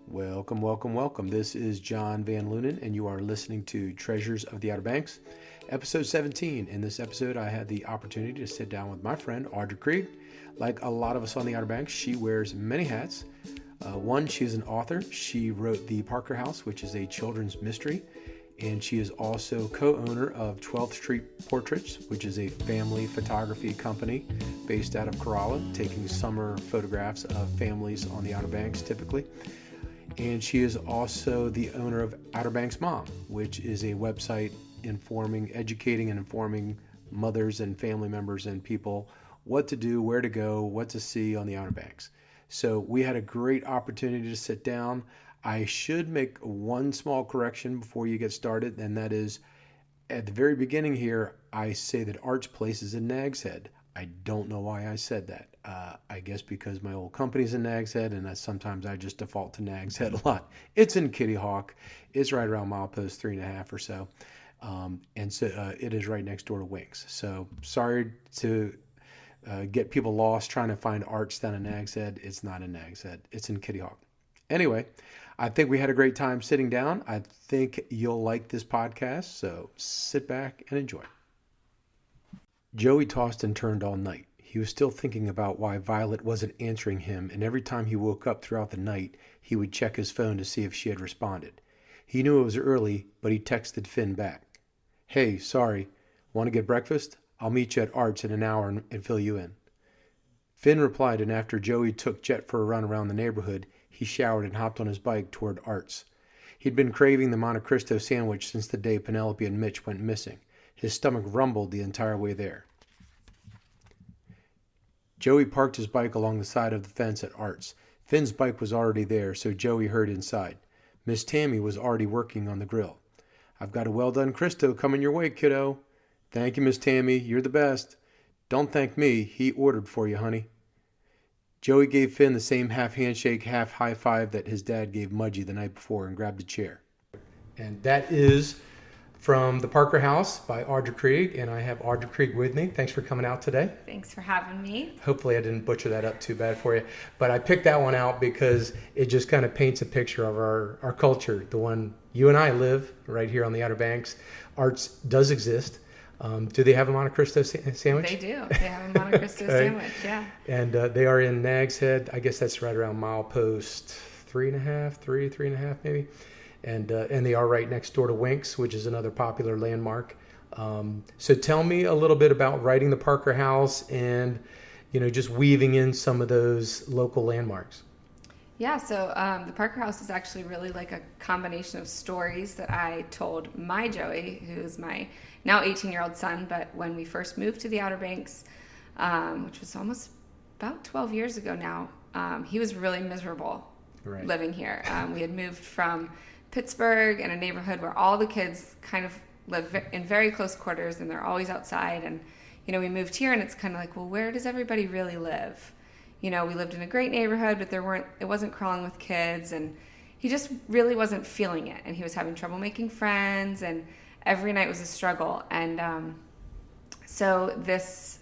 Welcome, welcome, welcome. This is John Van Lunen, and you are listening to Treasures of the Outer Banks, episode 17. In this episode, I had the opportunity to sit down with my friend, Audra Krieg. Like a lot of us on the Outer Banks, she wears many hats. One, she is an author. She wrote The Parker House, which is a children's mystery, and she is also co-owner of 12th Street Portraits, which is a family photography company based out of Kerala, taking summer photographs of families on the Outer Banks typically. And she is also the owner of Outer Banks Mom, which is a website educating and informing mothers and family members and people what to do, where to go, what to see on the Outer Banks. So we had a great opportunity to sit down. I should make one small correction before you get started, and that is at the very beginning here, I say that Art's Place is in Nag's Head. I don't know why I said that. I guess because my old company's in Nag's Head, and sometimes I just default to Nag's Head a lot. It's in Kitty Hawk. It's right around milepost 3.5 or so. And so it is right next door to Winks. So sorry to get people lost trying to find Arts down in Nag's Head. It's not in Nag's Head. It's in Kitty Hawk. Anyway, I think we had a great time sitting down. I think you'll like this podcast, so sit back and enjoy. Joey tossed and turned all night. He was still thinking about why Violet wasn't answering him, and every time he woke up throughout the night, he would check his phone to see if she had responded. He knew it was early, but he texted Finn back. "Hey, sorry. Want to get breakfast? I'll meet you at Arts in an hour and fill you in." Finn replied, and after Joey took Jet for a run around the neighborhood, he showered and hopped on his bike toward Arts. He'd been craving the Monte Cristo sandwich since the day Penelope and Mitch went missing. His stomach rumbled the entire way there. Joey parked his bike along the side of the fence at Arts. Finn's bike was already there, so Joey hurried inside. Miss Tammy was already working on the grill. "I've got a well-done Cristo coming your way, kiddo." "Thank you, Miss Tammy. You're the best." "Don't thank me. He ordered for you, honey." Joey gave Finn the same half handshake, half high five that his dad gave Mudgy the night before and grabbed a chair. And that is from The Parker House by Audra Krieg, and I have Audra Krieg with me. Thanks for coming out today. Thanks for having me. Hopefully I didn't butcher that up too bad for you, but I picked that one out because it just kind of paints a picture of our culture, the one you and I live right here on the Outer Banks. Arts does exist. Do they have a Monte Cristo sandwich? They do. They have a Monte Cristo Okay. sandwich, yeah. And they are in Nag's Head. I guess that's right around milepost 3.5 maybe. And they are right next door to Winks, which is another popular landmark. So tell me a little bit about writing The Parker House and, just weaving in some of those local landmarks. Yeah, so The Parker House is actually really like a combination of stories that I told my Joey, who's my now 18-year-old son, but when we first moved to the Outer Banks, which was almost about 12 years ago now, he was really miserable living here. We had moved from Pittsburgh in a neighborhood where all the kids kind of live in very close quarters and they're always outside. And, we moved here and it's kind of like, well, where does everybody really live? We lived in a great neighborhood, but it wasn't crawling with kids, and he just really wasn't feeling it. And he was having trouble making friends, and every night was a struggle. And so this,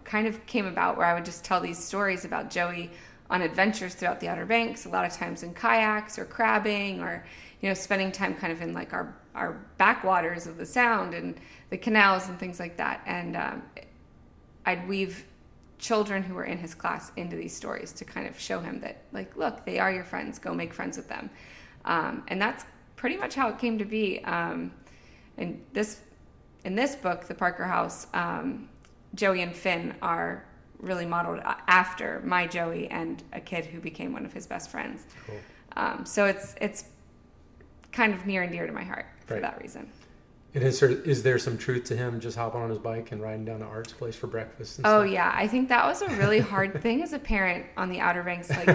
kind of came about where I would just tell these stories about Joey on adventures throughout the Outer Banks, a lot of times in kayaks or crabbing or, spending time kind of in like our backwaters of the Sound and the canals and things like that. And I'd weave children who were in his class into these stories to kind of show him that, like, look, they are your friends. Go make friends with them. And that's pretty much how it came to be. In this book, The Parker House, Joey and Finn are really modeled after my Joey and a kid who became one of his best friends. Cool. So it's kind of near and dear to my heart for that reason. And is there some truth to him just hopping on his bike and riding down to Art's Place for breakfast? And stuff? Stuff? Yeah, I think that was a really hard thing as a parent on the Outer Banks. Like,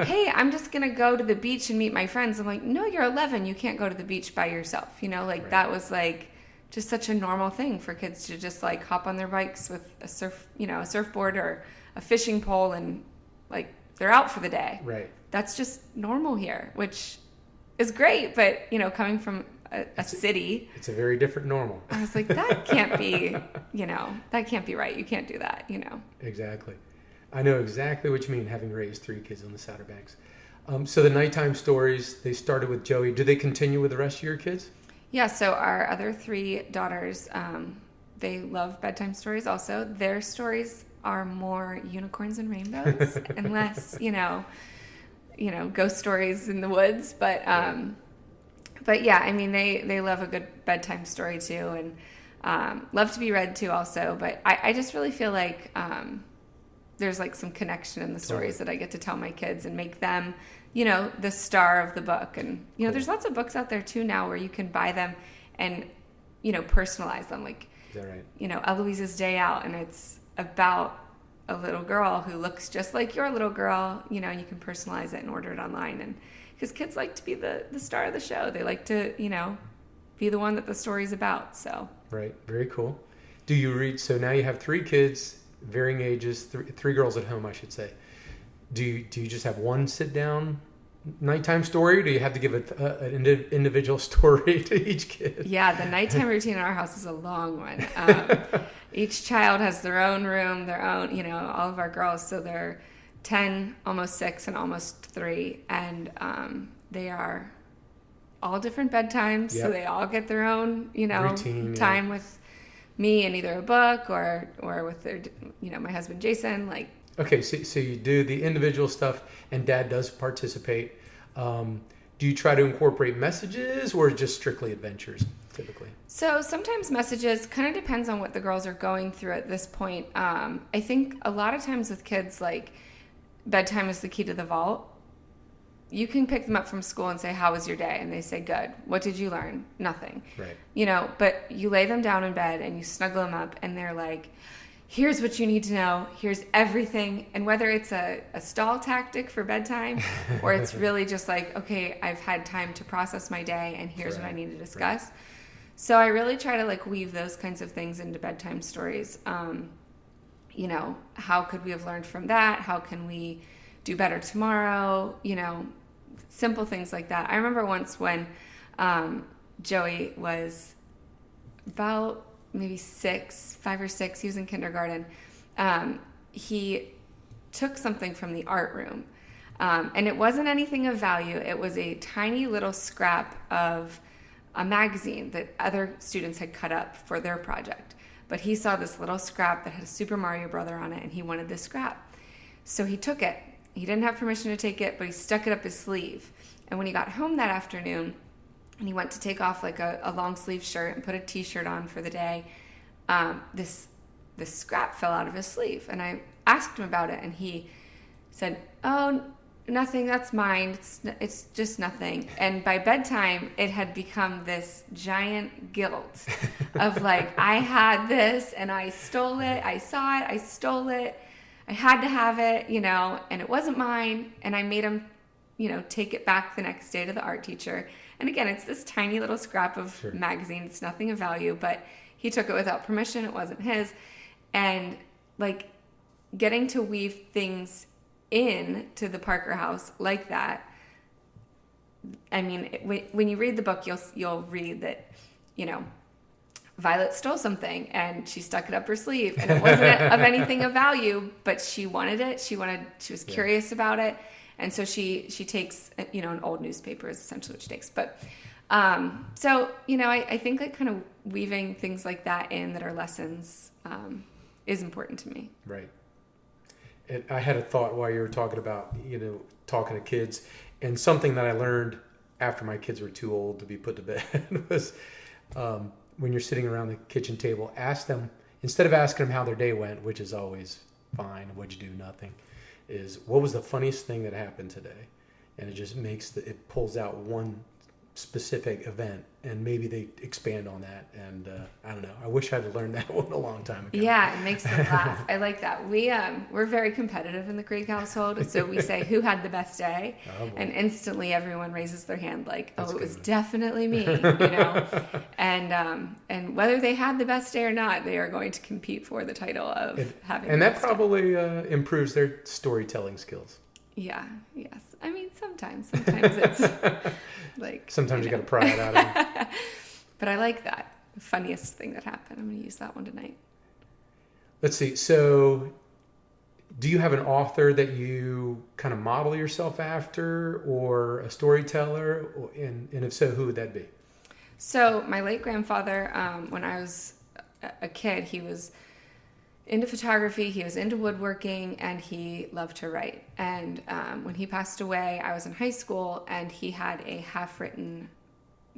hey, I'm just going to go to the beach and meet my friends. I'm like, no, you're 11. You can't go to the beach by yourself. That was like just such a normal thing for kids to just like hop on their bikes with a surfboard or a fishing pole and like they're out for the day. Right. That's just normal here, which is great. But, coming from a city. It's a very different normal. I was like, that can't be, that can't be right. You can't do that, Exactly. I know exactly what you mean, having raised 3 kids on the Outer Banks. So the nighttime stories, they started with Joey. Do they continue with the rest of your kids? Yeah, so our other three daughters, they love bedtime stories also. Their stories are more unicorns and rainbows and less, ghost stories in the woods. But yeah, I mean, they love a good bedtime story too, and love to be read to also. But I just really feel like there's like some connection in the stories that I get to tell my kids and make them, the star of the book. And, there's lots of books out there too now where you can buy them and, personalize them. Like, is that right? Eloise's Day Out, and it's about a little girl who looks just like your little girl, and you can personalize it and order it online. And because kids like to be the star of the show, they like to, be the one that the story's about. So right, very cool. Do you read? So now you have three kids, varying ages, three girls at home, I should say. Do you just have one sit down nighttime story, or do you have to give an individual story to each kid? Yeah, the nighttime routine in our house is a long one. Each child has their own room, their own, all of our girls. So they're 10, almost 6, and almost 3. And they are all different bedtimes. Yep. So they all get their own, routine, time with me and either a book or with their, my husband, Jason, like. Okay, so you do the individual stuff, and Dad does participate. Do you try to incorporate messages, or just strictly adventures, typically? So sometimes messages, kind of depends on what the girls are going through at this point. I think a lot of times with kids, like, bedtime is the key to the vault. You can pick them up from school and say, how was your day? And they say, good. What did you learn? Nothing. Right. But you lay them down in bed and you snuggle them up, and they're like, here's what you need to know. Here's everything. And whether it's a stall tactic for bedtime or it's really just like, okay, I've had time to process my day and here's what I need to discuss. Right. So I really try to like weave those kinds of things into bedtime stories. How could we have learned from that? How can we do better tomorrow? Simple things like that. I remember once when Joey was about maybe 5 or 6, he was in kindergarten. He took something from the art room, and it wasn't anything of value. It was a tiny little scrap of a magazine that other students had cut up for their project. But he saw this little scrap that had a Super Mario Brother on it, and he wanted this scrap. So he took it. He didn't have permission to take it, but he stuck it up his sleeve. And when he got home that afternoon, and he went to take off like a long sleeve shirt and put a t-shirt on for the day, this scrap fell out of his sleeve. And I asked him about it, and he said, oh, nothing, that's mine. It's just nothing. And by bedtime, it had become this giant guilt of like, I had this and I stole it. I saw it. I stole it. I had to have it, and it wasn't mine. And I made him, take it back the next day to the art teacher. And again, it's this tiny little scrap of magazine. It's nothing of value, but he took it without permission. It wasn't his. And like getting to weave things in to the Parker house like that. I mean, when you read the book, you'll read that, Violet stole something and she stuck it up her sleeve, and it wasn't of anything of value, but she wanted it. She was curious about it. And so she takes, an old newspaper is essentially what she takes. But, so, I think like kind of weaving things like that in that are lessons, is important to me. Right. And I had a thought while you were talking about, talking to kids, and something that I learned after my kids were too old to be put to bed was, when you're sitting around the kitchen table, ask them, instead of asking them how their day went, which is always fine, what'd you do, nothing, is what was the funniest thing that happened today? And it just it pulls out one specific event, and maybe they expand on that. And I don't know, I wish I'd learned that one a long time ago. Yeah, it makes them laugh. I like that. We're very competitive in the Krieg household, so we say who had the best day, and instantly everyone raises their hand like, oh, it was definitely me, and whether they had the best day or not, they are going to compete for the title of having. And that probably improves their storytelling skills. Yeah. Yes. I mean, sometimes it's like. Sometimes you got to pry it out of them. But I like that. The funniest thing that happened. I'm going to use that one tonight. Let's see. So do you have an author that you kind of model yourself after, or a storyteller? And if so, who would that be? So my late grandfather, when I was a kid, he was into photography, he was into woodworking, and he loved to write. And when he passed away, I was in high school, and he had a half-written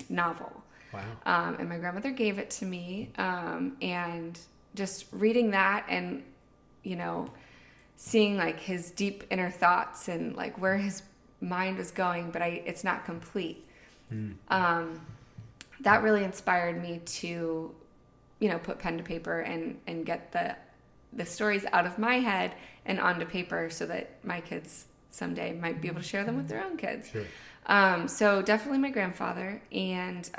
novel. Wow. And my grandmother gave it to me, and just reading that and, seeing like his deep inner thoughts and like where his mind was going, but it's not complete. That really inspired me to, put pen to paper and get the stories out of my head and onto paper so that my kids someday might be able to share them with their own kids. Sure. So definitely my grandfather. And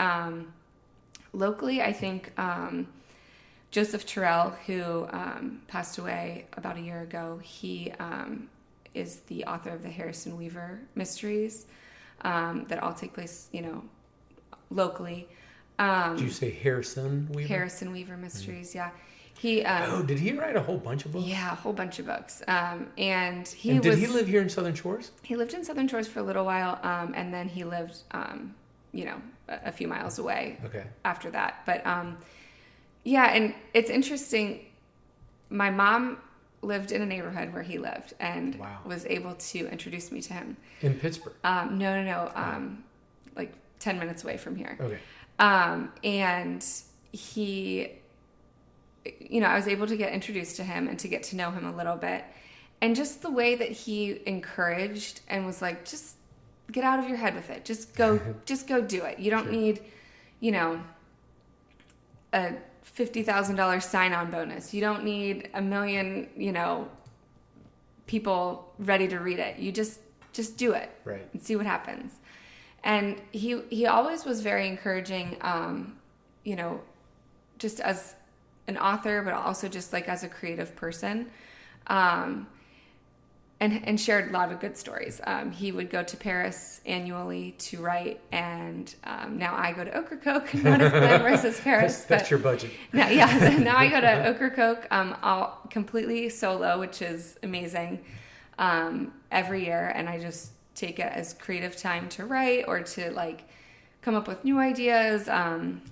locally, I think Joseph Terrell, who passed away about a year ago, he is the author of the Harrison Weaver mysteries that all take place, locally. Did you say Harrison Weaver? Harrison Weaver mysteries, yeah. He did he write a whole bunch of books? Yeah, a whole bunch of books. And did he live here in Southern Shores? He lived in Southern Shores for a little while, and then he lived, a few miles away. Okay. After that. But yeah, and it's interesting. My mom lived in a neighborhood where he lived, and Wow. was able to introduce me to him. In Pittsburgh? No. Like 10 minutes away from here. Okay. And he, I was able to get introduced to him and to get to know him a little bit. And just the way that he encouraged and was like, just get out of your head with it. Just go do it. You don't Sure. need, a $50,000 sign-on bonus. You don't need 1 million, people ready to read it. You just do it. Right. And see what happens. And he always was very encouraging, just as an author, but also just like as a creative person, and shared a lot of good stories. He would go to Paris annually to write, and now I go to Ocracoke, not as glamorous as Paris. That's your budget. Now I go to Ocracoke, all completely solo, which is amazing, every year, and I just take it as creative time to write or to like come up with new ideas.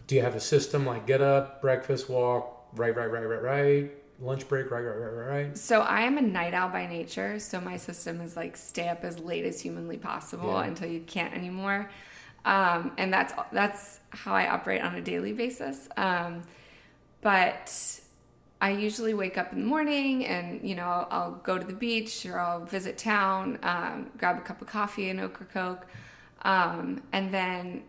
Do you have a system like get up, breakfast, walk, write, lunch break, right? So I am a night owl by nature. So my system is like stay up as late as humanly possible until you can't anymore. And that's how I operate on a daily basis. But I usually wake up in the morning and, I'll go to the beach or I'll visit town, grab a cup of coffee in Ocracoke, and then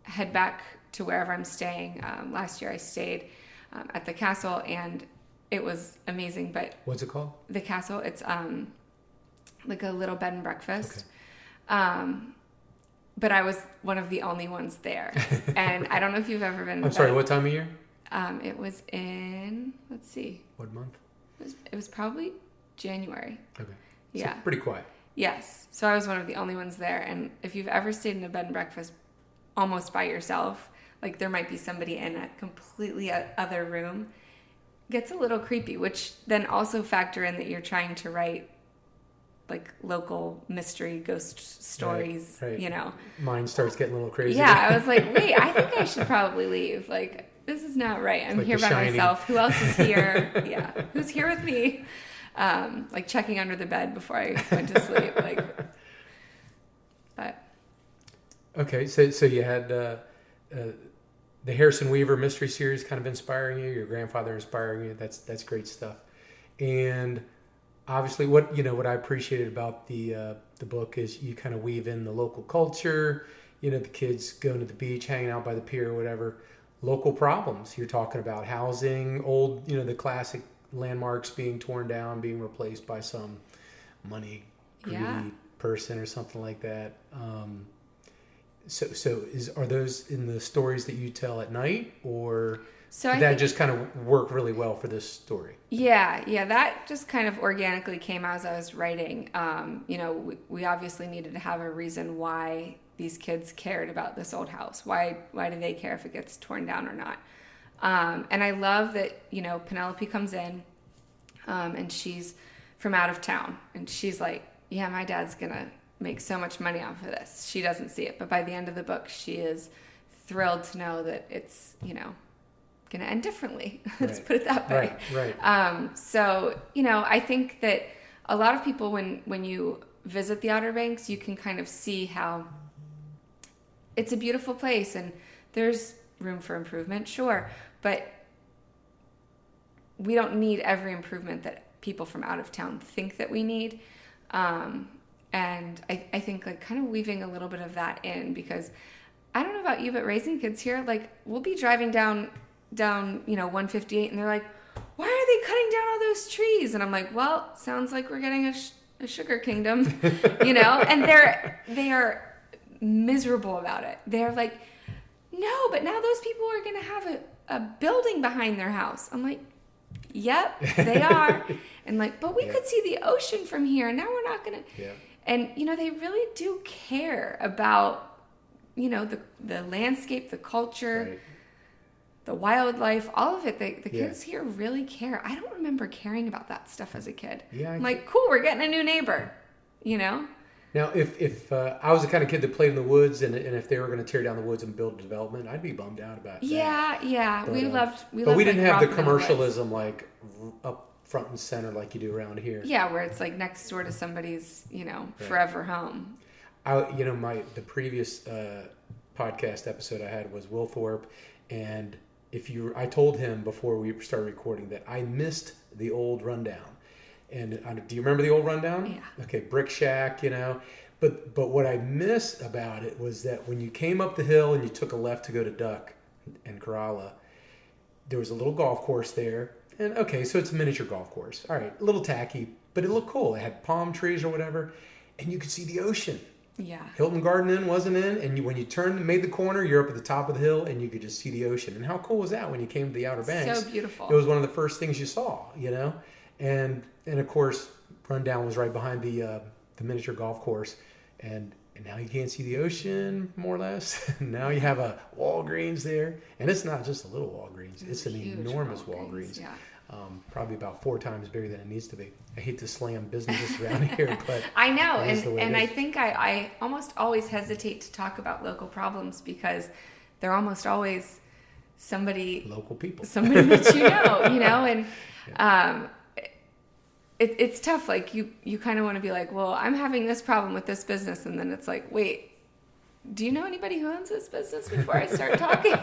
head back to wherever I'm staying. Last year I stayed at the castle, and it was amazing. But what's it called? The castle. It's like a little bed and breakfast. Okay. But I was one of the only ones there, and I don't know if you've ever been. I'm sorry. What time of year? It was in, let's see. What month? It was probably January. Okay. Yeah. So pretty quiet. Yes. So I was one of the only ones there. And if you've ever stayed in a bed and breakfast almost by yourself, like there might be somebody in a completely other room, gets a little creepy, which then also factor in that you're trying to write like local mystery ghost stories, right. Mine starts getting a little crazy. Yeah. I was like, wait, I think I should probably leave. Like, this is not right. I'm like here by Shining. myself. Who else is here? Yeah. Who's here with me? Like checking under the bed before I went to sleep. But. Okay. So you had the Harrison Weaver mystery series kind of inspiring you, your grandfather inspiring you. That's great stuff. And obviously what I appreciated about the book is you kind of weave in the local culture, the kids going to the beach, hanging out by the pier or whatever. Local problems. You're talking about housing, old, the classic landmarks being torn down, being replaced by some money greedy person or something like that. So are those in the stories that you tell at night, or did that just kind of work really well for this story? Yeah, that just kind of organically came as I was writing. We obviously needed to have a reason why these kids cared about this old house. Why do they care if it gets torn down or not? And I love that, Penelope comes in, and she's from out of town. And she's like, yeah, my dad's going to make so much money off of this. She doesn't see it. But by the end of the book, she is thrilled to know that it's, you know, going to end differently. Let's put it that way. Right. So, you know, I think that a lot of people, when you visit the Outer Banks, you can kind of see how it's a beautiful place and there's room for improvement, sure, but we don't need every improvement that people from out of town think that we need. And I think like kind of weaving a little bit of that in, because I don't know about you, but raising kids here, like we'll be driving down, you know, 158 and they're like, why are they cutting down all those trees? And I'm like, well, sounds like we're getting a sugar kingdom, you know, and they are miserable about it. They're like, no, but now those people are going to have a building behind their house. I'm like, yep, they are. And like, but we could see the ocean from here. And now we're not going to. Yeah. And, you know, they really do care about, you know, the landscape, the culture, the wildlife, all of it. The kids here really care. I don't remember caring about that stuff as a kid. Yeah, I'm like, cool, we're getting a new neighbor, you know? Now, if I was the kind of kid that played in the woods, and if they were going to tear down the woods and build development, I'd be bummed out about that. Yeah. But, we didn't have the commercialism like up front and center like you do around here. Yeah, where it's like next door to somebody's, you know, forever home. The previous podcast episode I had was Will Thorpe, and I told him before we started recording that I missed the old rundown. And do you remember the old rundown? Yeah. Okay, brick shack, you know. But what I miss about it was that when you came up the hill and you took a left to go to Duck and Kerala, there was a little golf course there. And okay, so it's a miniature golf course. All right, a little tacky, but it looked cool. It had palm trees or whatever, and you could see the ocean. Yeah. Hilton Garden Inn wasn't in, and when you turned and made the corner, you're up at the top of the hill, and you could just see the ocean. And how cool was that when you came to the Outer Banks? So beautiful. It was one of the first things you saw, you know. And of course, Rundown was right behind the miniature golf course, and now you can't see the ocean more or less. Now you have a Walgreens there, and it's not just a little Walgreens; it's an enormous Walgreens. Yeah. Probably about 4 times bigger than it needs to be. I hate to slam businesses around here, but I know, and I think I almost always hesitate to talk about local problems because they're almost always local people, somebody that you know, and it's tough. Like you kind of want to be like, well, I'm having this problem with this business, and then it's like, wait, do you know anybody who owns this business before I start talking?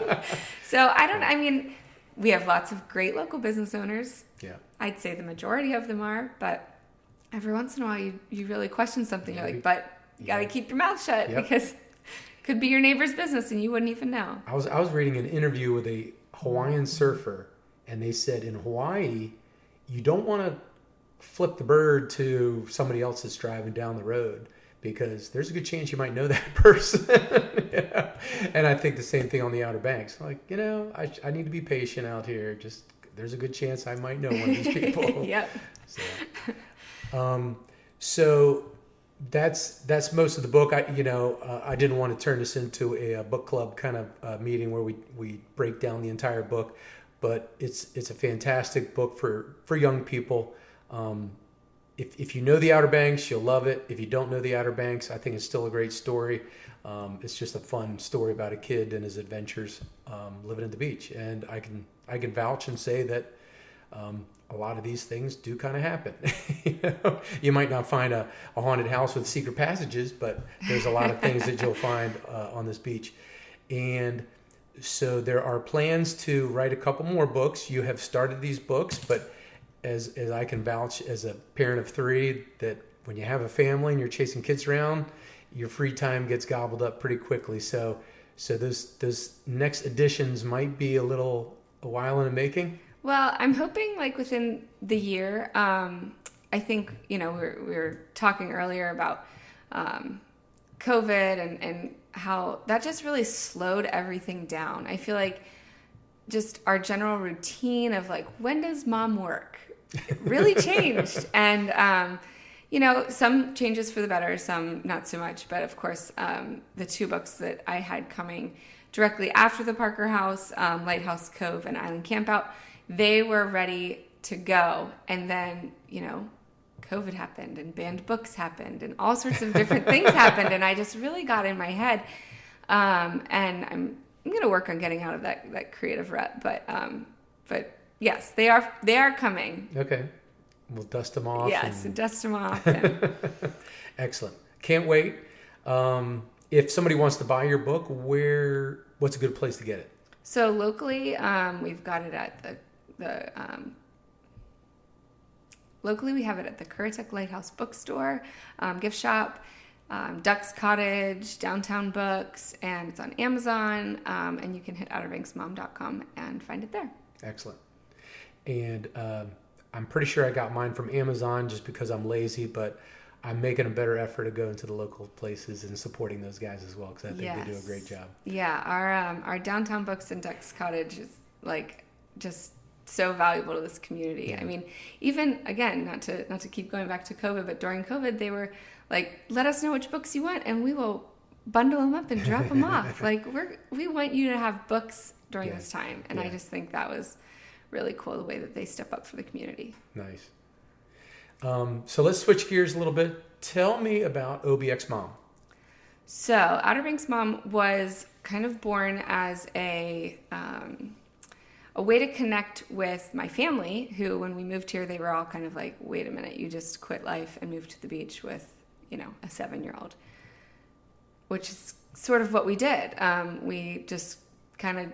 So I mean, we have lots of great local business owners. Yeah. I'd say the majority of them are, but every once in a while you really question something. You're like, but you got to keep your mouth shut because it could be your neighbor's business and you wouldn't even know. I was reading an interview with a Hawaiian surfer, and they said in Hawaii, you don't want to flip the bird to somebody else that's driving down the road because there's a good chance you might know that person. Yeah. And I think the same thing on the Outer Banks. Like, you know, I need to be patient out here. Just there's a good chance I might know one of these people. Yep. So that's most of the book. I didn't want to turn this into a book club kind of meeting where we break down the entire book, but it's a fantastic book for young people. If you know the Outer Banks, you'll love it. If you don't know the Outer Banks, I think it's still a great story. It's just a fun story about a kid and his adventures living at the beach. And I can vouch and say that a lot of these things do kind of happen. You might not find a haunted house with secret passages, but there's a lot of things that you'll find on this beach. And so there are plans to write a couple more books. You have started these books, but as I can vouch as a parent of 3, that when you have a family and you're chasing kids around, your free time gets gobbled up pretty quickly. So those next editions might be a while in the making. Well, I'm hoping like within the year. I think, we were talking earlier about COVID and how that just really slowed everything down. I feel like just our general routine of like, when does mom work? It really changed. And, some changes for the better, some not so much. But of course, the 2 books that I had coming directly after the Parker House, Lighthouse Cove and Island Campout, they were ready to go. And then, COVID happened and banned books happened and all sorts of different things happened. And I just really got in my head. And I'm going to work on getting out of that creative rut. But yes, they are coming. Okay. We'll dust them off. Yes, dust them off. And... Excellent. Can't wait. If somebody wants to buy your book, what's a good place to get it? So locally, we've got it at locally we have it at the Currituck Lighthouse Bookstore, gift shop, Duck's Cottage, Downtown Books, and it's on Amazon. And you can hit outerbanksmom.com and find it there. Excellent. And I'm pretty sure I got mine from Amazon just because I'm lazy, but I'm making a better effort to go into the local places and supporting those guys as well, because I think they do a great job. Yeah, our Downtown Books and Duck's Cottage is like just so valuable to this community. Yeah. I mean, even again, not to keep going back to COVID, but during COVID, they were like, "Let us know which books you want, and we will bundle them up and drop them off." Like we want you to have books during this time, and I just think that was really cool the way that they step up for the community. Nice. So let's switch gears a little bit. Tell me about OBX Mom. So Outer Banks Mom was kind of born as a way to connect with my family, who when we moved here, they were all kind of like, wait a minute, you just quit life and moved to the beach with, a 7-year-old, which is sort of what we did. We just kind of,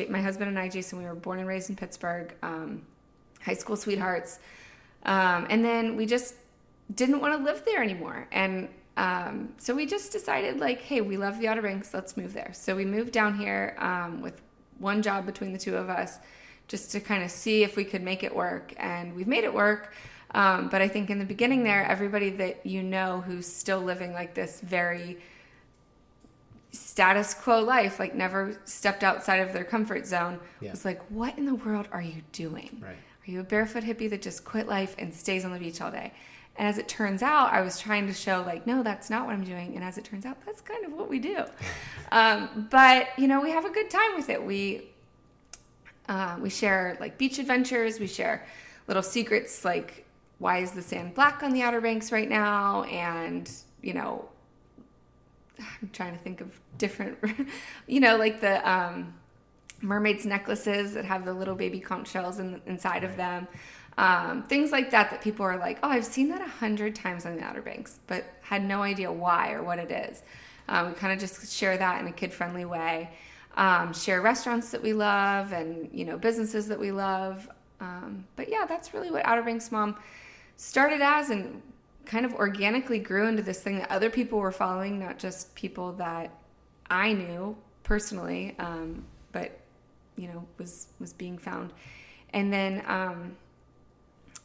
my husband and I, Jason, we were born and raised in Pittsburgh, high school sweethearts. And then we just didn't want to live there anymore. And so we just decided, like, hey, we love the Outer Banks, let's move there. So we moved down here with one job between the two of us, just to kind of see if we could make it work. And we've made it work. But I think in the beginning there, everybody that who's still living like this very status quo life, like never stepped outside of their comfort zone, was like, what in the world are you doing? Right. Are you a barefoot hippie that just quit life and stays on the beach all day? And as it turns out, I was trying to show like, no, that's not what I'm doing. And as it turns out, that's kind of what we do. But, we have a good time with it. We share like beach adventures. We share little secrets like, why is the sand black on the Outer Banks right now? And, I'm trying to think of different, like the mermaids necklaces that have the little baby conch shells inside of them. Things like that people are like, oh, I've seen that 100 times on the Outer Banks, but had no idea why or what it is. We kind of just share that in a kid-friendly way. Share restaurants that we love and, businesses that we love. But yeah, that's really what Outer Banks Mom started as, and kind of organically grew into this thing that other people were following, not just people that I knew personally, but, was being found. And then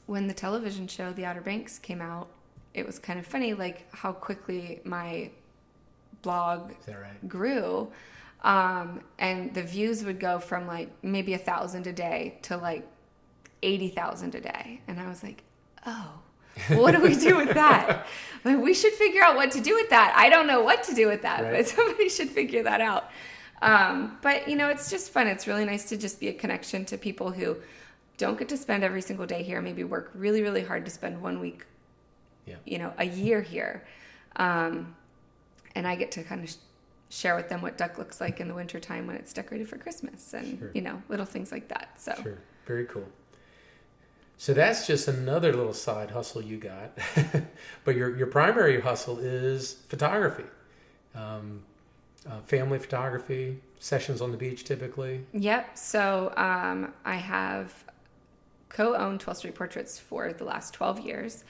when the television show The Outer Banks came out, it was kind of funny, like how quickly my blog grew. And the views would go from like maybe 1,000 a day to like 80,000 a day. And I was like, oh, what do we do with that? Like, we should figure out what to do with that. I don't know what to do with that, but somebody should figure that out. But it's just fun. It's really nice to just be a connection to people who don't get to spend every single day here, maybe work really, really hard to spend 1 week, a year here. And I get to kind of share with them what Duck looks like in the wintertime when it's decorated for Christmas and, little things like that. So Sure. Very cool. So that's just another little side hustle you got. But your primary hustle is photography. Family photography, sessions on the beach typically. Yep. So I have co-owned 12th Street Portraits for the last 12 years.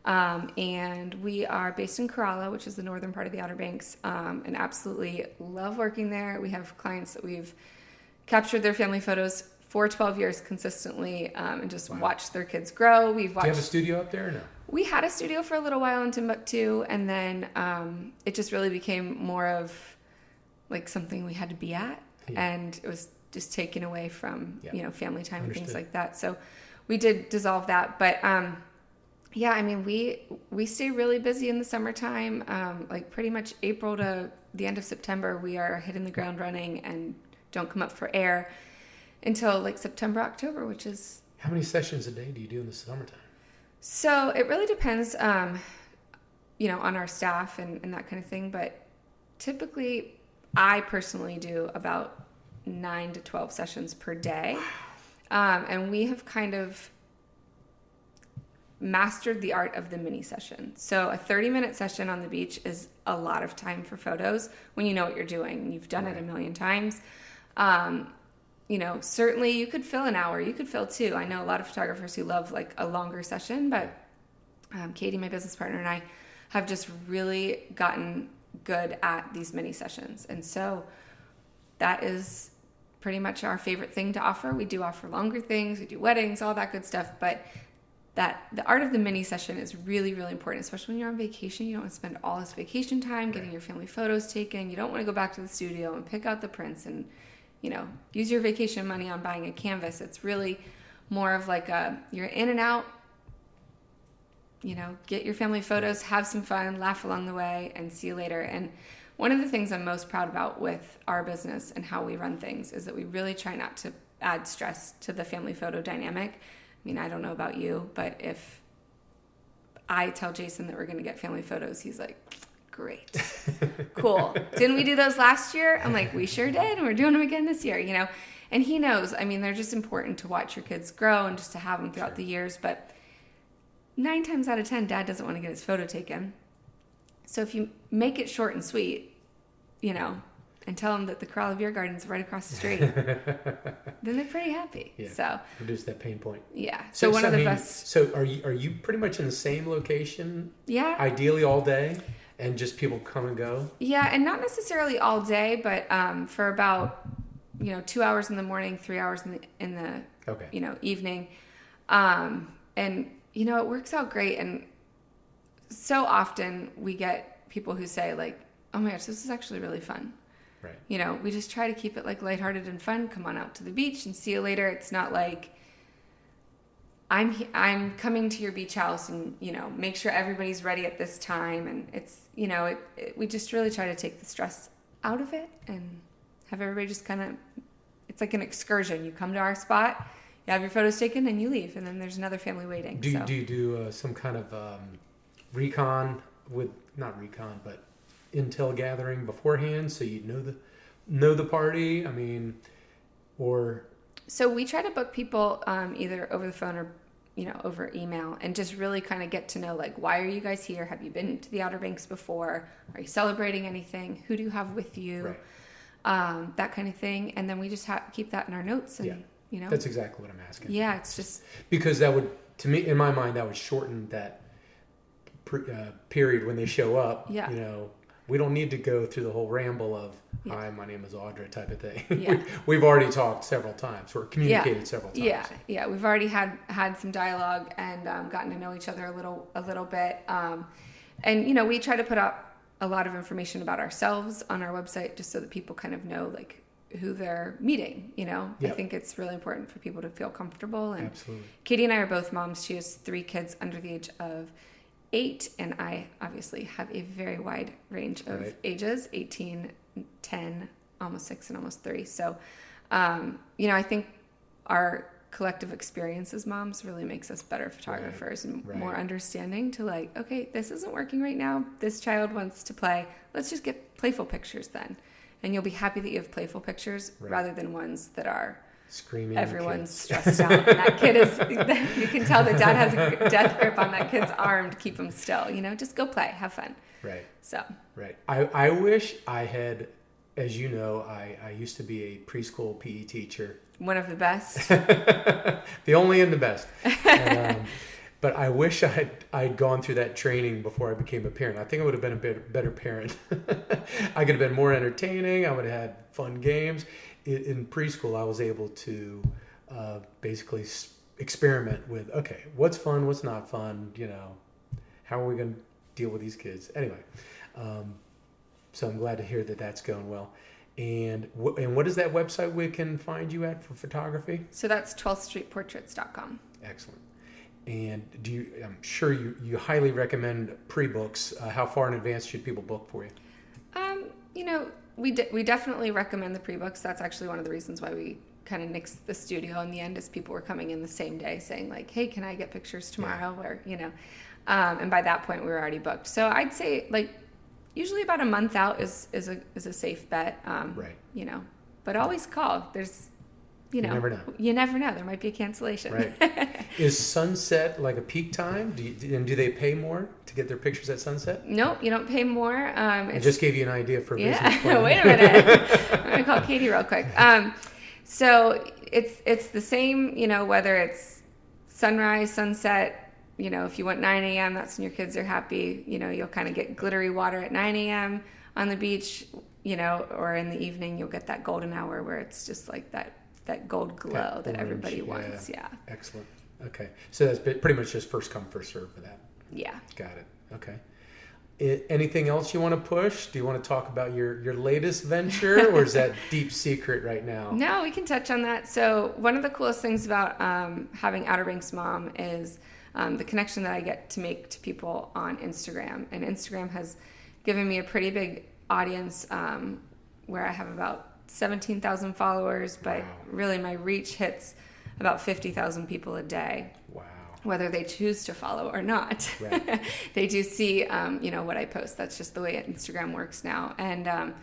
And we are based in Kerala, which is the northern part of the Outer Banks, and absolutely love working there. We have clients that we've captured their family photos for 12 years consistently, and just watched their kids grow. Do you have a studio up there or no? We had a studio for a little while in Timbuktu, and then it just really became more of like something we had to be at, and it was just taken away from family time and things like that. So we did dissolve that, but we stay really busy in the summertime. Like pretty much April to the end of September, we are hitting the ground running and don't come up for air until like September, October, which is... How many sessions a day do you do in the summertime? So it really depends, on our staff and that kind of thing. But typically, I personally do about 9 to 12 sessions per day. And we have kind of mastered the art of the mini session. So a 30-minute session on the beach is a lot of time for photos when you know what you're doing and you've done it a million times. Certainly you could fill an hour, you could fill 2. I know a lot of photographers who love like a longer session, but Katie, my business partner, and I have just really gotten good at these mini sessions. And so that is pretty much our favorite thing to offer. We do offer longer things, we do weddings, all that good stuff, but the art of the mini session is really, really important, especially when you're on vacation. You don't want to spend all this vacation time getting your family photos taken. You don't want to go back to the studio and pick out the prints and, use your vacation money on buying a canvas. It's really more of like you're in and out, get your family photos, have some fun, laugh along the way, and see you later. And one of the things I'm most proud about with our business and how we run things is that we really try not to add stress to the family photo dynamic. I mean, I don't know about you, but if I tell Jason that we're going to get family photos, he's like, great, cool. Didn't we do those last year? I'm like, we sure did, and we're doing them again this year, And he knows, they're just important to watch your kids grow and just to have them throughout the years. But 9 times out of 10, Dad doesn't want to get his photo taken. So if you make it short and sweet, and tell them that the Corral Beer Garden's right across the street, then they're pretty happy. Yeah. So reduce that pain point. Yeah. So one of the best. So are you pretty much in the same location? Yeah. Ideally all day, and just people come and go. Yeah, and not necessarily all day, but for about 2 hours in the morning, 3 hours in the evening, and it works out great. And so often we get people who say like, "Oh my gosh, this is actually really fun." Right. We just try to keep it like lighthearted and fun. Come on out to the beach and see you later. It's not like I'm coming to your beach house and, make sure everybody's ready at this time. And it's, we just really try to take the stress out of it and have everybody just kind of, it's like an excursion. You come to our spot, you have your photos taken and you leave. And then there's another family waiting. Do you do some kind of recon not recon, but intel gathering beforehand so you know the party? Or so we try to book people either over the phone or over email, and just really kind of get to know, like, why are you guys here? Have you been to the Outer Banks before? Are you celebrating anything? Who do you have with you? Right. That kind of thing. And then we just keep that in our notes. And that's exactly what I'm asking. Yeah, it's just because that would, to me, in my mind, that would shorten that period when they show up. Yeah. We don't need to go through the whole ramble of, hi, my name is Audra type of thing. Yeah. We've already talked several times or communicated several times. Yeah. We've already had some dialogue and gotten to know each other a little bit. And, we try to put up a lot of information about ourselves on our website just so that people kind of know, like, who they're meeting, Yep. I think it's really important for people to feel comfortable. And absolutely. Katie and I are both moms. She has 3 kids under the age of 8, and I obviously have a very wide range of ages, 18, 10, almost 6, and almost 3. So, I think our collective experience as moms really makes us better photographers and more understanding to, like, okay, this isn't working right now. This child wants to play. Let's just get playful pictures then. And you'll be happy that you have playful pictures rather than ones that are screaming. Everyone's stressed out. And that kid is, you can tell that Dad has a death grip on that kid's arm to keep him still. Just go play, have fun. Right. So. Right. I wish I had, as you know, I used to be a preschool PE teacher. One of the best. The only and the best. But I wish I'd gone through that training before I became a parent. I think I would have been a better parent. I could have been more entertaining. I would have had fun games. In preschool, I was able to basically experiment with, okay, what's fun, what's not fun, how are we going to deal with these kids? Anyway, so I'm glad to hear that that's going well. And what is that website we can find you at for photography? So that's 12thstreetportraits.com. Excellent. And I'm sure you highly recommend pre-books. How far in advance should people book for you? We definitely recommend the pre-books. That's actually one of the reasons why we kind of nixed the studio in the end, as people were coming in the same day saying like, hey, can I get pictures tomorrow? Or, and by that point we were already booked. So I'd say like usually about a month out is a safe bet. Right. But always call. There's, you never know. There might be a cancellation. Right. Is sunset like a peak time? Do they pay more to get their pictures at sunset? Nope, you don't pay more. I just gave you an idea for a business plan. Wait a minute. I'm going to call Katie real quick. So it's the same, whether it's sunrise, sunset, if you want 9 a.m., that's when your kids are happy. You'll kind of get glittery water at 9 a.m. on the beach, or in the evening, you'll get that golden hour where it's just like that gold glow that everybody wants. Yeah. Excellent. Okay. So that's pretty much just first come, first serve for that. Yeah. Got it. Okay. Anything else you want to push? Do you want to talk about your latest venture, or is that deep secret right now? No, we can touch on that. So one of the coolest things about having Outer Banks Mom is the connection that I get to make to people on Instagram. And Instagram has given me a pretty big audience where I have about 17,000 followers, but really my reach hits about 50,000 people a day. Wow. Whether they choose to follow or not. Right. They do see, what I post. That's just the way Instagram works now. And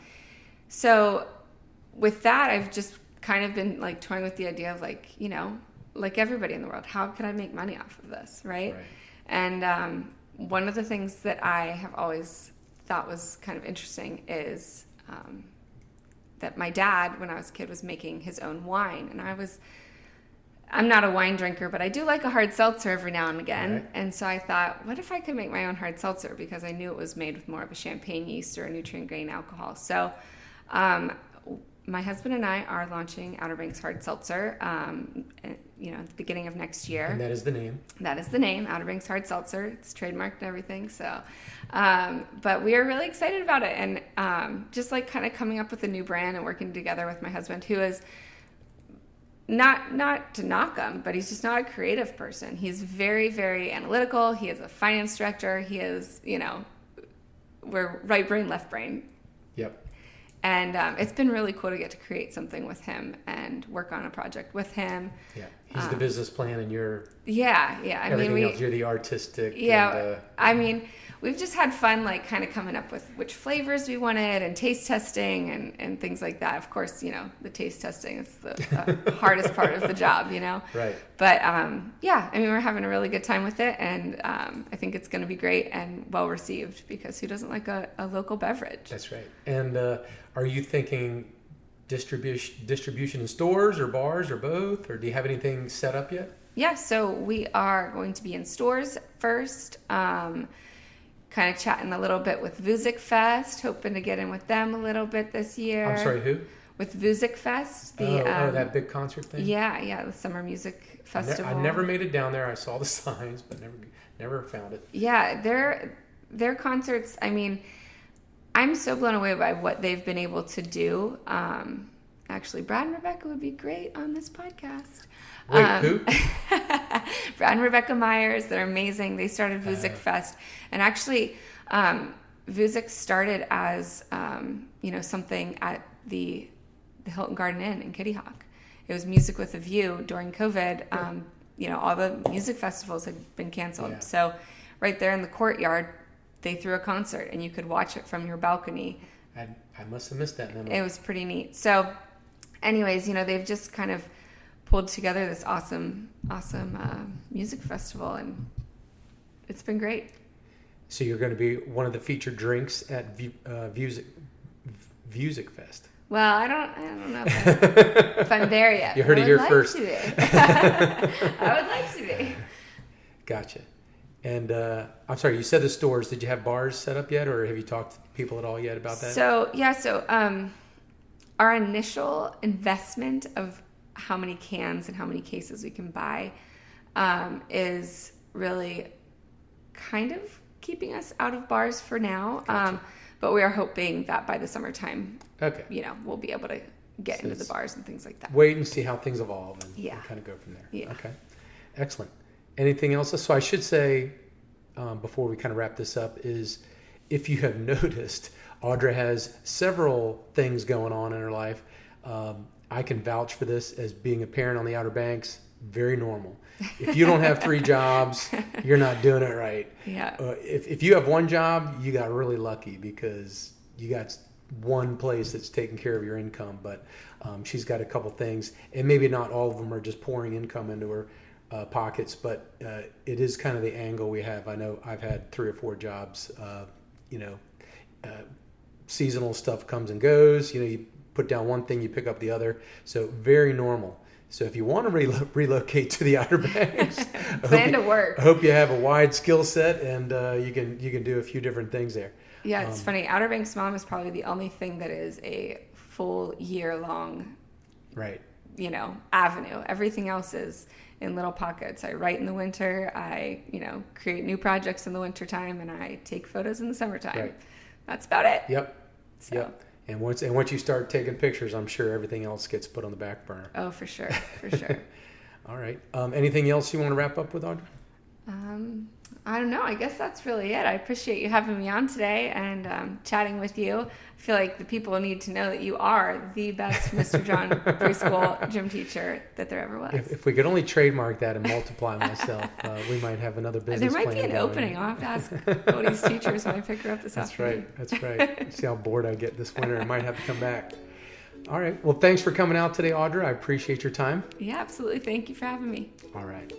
so with that, I've just kind of been like toying with the idea of like, like everybody in the world, how can I make money off of this, right? And one of the things that I have always thought was kind of interesting is that my dad, when I was a kid, was making his own wine. And I'm not a wine drinker, but I do like a hard seltzer every now and again. Right. And so I thought, what if I could make my own hard seltzer? Because I knew it was made with more of a champagne yeast or a nutrient grain alcohol. So my husband and I are launching Outer Banks Hard Seltzer, at the beginning of next year. And that is the name? That is the name, Outer Banks Hard Seltzer. It's trademarked and everything. So, but we are really excited about it. And just like kind of coming up with a new brand and working together with my husband, who is not to knock him, but he's just not a creative person. He's very, very analytical. He is a finance director. He is, we're right brain, left brain. Yep. And it's been really cool to get to create something with him and work on a project with him. Yeah, he's the business plan, and you're everything else. You're the artistic. Yeah, and, we've just had fun, like kind of coming up with which flavors we wanted and taste testing and things like that. Of course, the taste testing is the hardest part of the job, Right. But we're having a really good time with it, and I think it's going to be great and well received, because who doesn't like a local beverage? That's right. And are you thinking distribution in stores or bars or both, or do you have anything set up yet? Yeah, so we are going to be in stores first. Kind of chatting a little bit with Vuzik Fest, hoping to get in with them a little bit this year. I'm sorry, who? With Vuzik Fest. That big concert thing? Yeah, the Summer Music Festival. I never made it down there. I saw the signs, but never found it. Yeah, their concerts, I'm so blown away by what they've been able to do. Actually, Brad and Rebecca would be great on this podcast. Wait, who? Brad and Rebecca Myers. They're amazing. They started Vuzik Fest. And actually, Vuzik started as, something at the Hilton Garden Inn in Kitty Hawk. It was Music with a View during COVID. All the music festivals had been canceled. Yeah. So right there in the courtyard, they threw a concert, and you could watch it from your balcony. I must have missed that memo. It was pretty neat. So anyways, they've just kind of pulled together this awesome music festival, and it's been great. So you're going to be one of the featured drinks at Vuzik Fest. Well, I don't know if I'm there yet. You heard it here first. I would like to be. Gotcha. And I'm sorry, you said the stores. Did you have bars set up yet, or have you talked to people at all yet about that? So our initial investment of how many cans and how many cases we can buy is really kind of keeping us out of bars for now. Gotcha. But we are hoping that by the summertime, we'll be able to get into the bars and things like that. Wait and see how things evolve and kind of go from there. Yeah. Okay. Excellent. Anything else? So I should say, before we kind of wrap this up, is if you have noticed, Audra has several things going on in her life. I can vouch for this as being a parent on the Outer Banks. Very normal. If you don't have 3 jobs, you're not doing it right. Yeah. If you have 1 job, you got really lucky because you got one place that's taking care of your income. But she's got a couple things, and maybe not all of them are just pouring income into her pockets, but it is kind of the angle we have. I know I've had 3 or 4 jobs. Seasonal stuff comes and goes. You put down one thing, you pick up the other. So very normal. So if you want to relocate to the Outer Banks, plan to work. I hope you have a wide skill set and you can do a few different things there. Yeah, it's funny. Outer Banks Mom is probably the only thing that is a full year long, right? Avenue. Everything else is in little pockets. I write in the winter. I create new projects in the wintertime, and I take photos in the summertime. Right. That's about it. Yep. So. Yep. And once you start taking pictures, I'm sure everything else gets put on the back burner. Oh, for sure. All right. Anything else you want to wrap up with, Audra? I don't know. I guess that's really it. I appreciate you having me on today and chatting with you. I feel like the people need to know that you are the best Mr. John preschool gym teacher that there ever was. If we could only trademark that and multiply myself, we might have another business There plan. might be an opening. I'll have to ask Cody's teachers when I pick her up this afternoon. That's right. See how bored I get this winter. I might have to come back. All right. Well, thanks for coming out today, Audra. I appreciate your time. Yeah, absolutely. Thank you for having me. All right.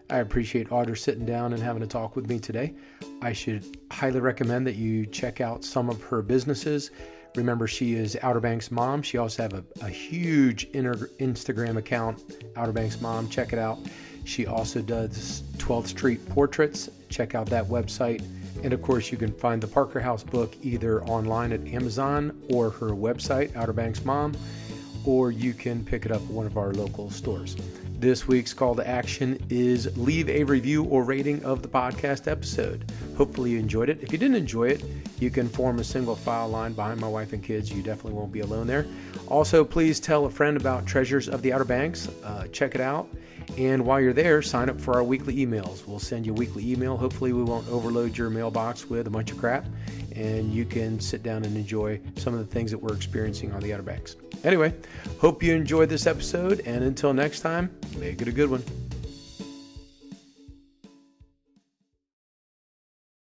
I appreciate Audra sitting down and having a talk with me today. I should highly recommend that you check out some of her businesses. Remember, she is Outer Banks Mom. She also has a huge Instagram account, Outer Banks Mom. Check it out. She also does 12th Street Portraits. Check out that website. And of course, you can find the Parker House book either online at Amazon or her website, Outer Banks Mom, or you can pick it up at one of our local stores. This week's call to action is leave a review or rating of the podcast episode. Hopefully you enjoyed it. If you didn't enjoy it, you can form a single file line behind my wife and kids. You definitely won't be alone there. Also, please tell a friend about Treasures of the Outer Banks. Check it out. And while you're there, sign up for our weekly emails. We'll send you a weekly email. Hopefully we won't overload your mailbox with a bunch of crap, and you can sit down and enjoy some of the things that we're experiencing on the Outer Banks. Anyway, hope you enjoyed this episode, and until next time, make it a good one.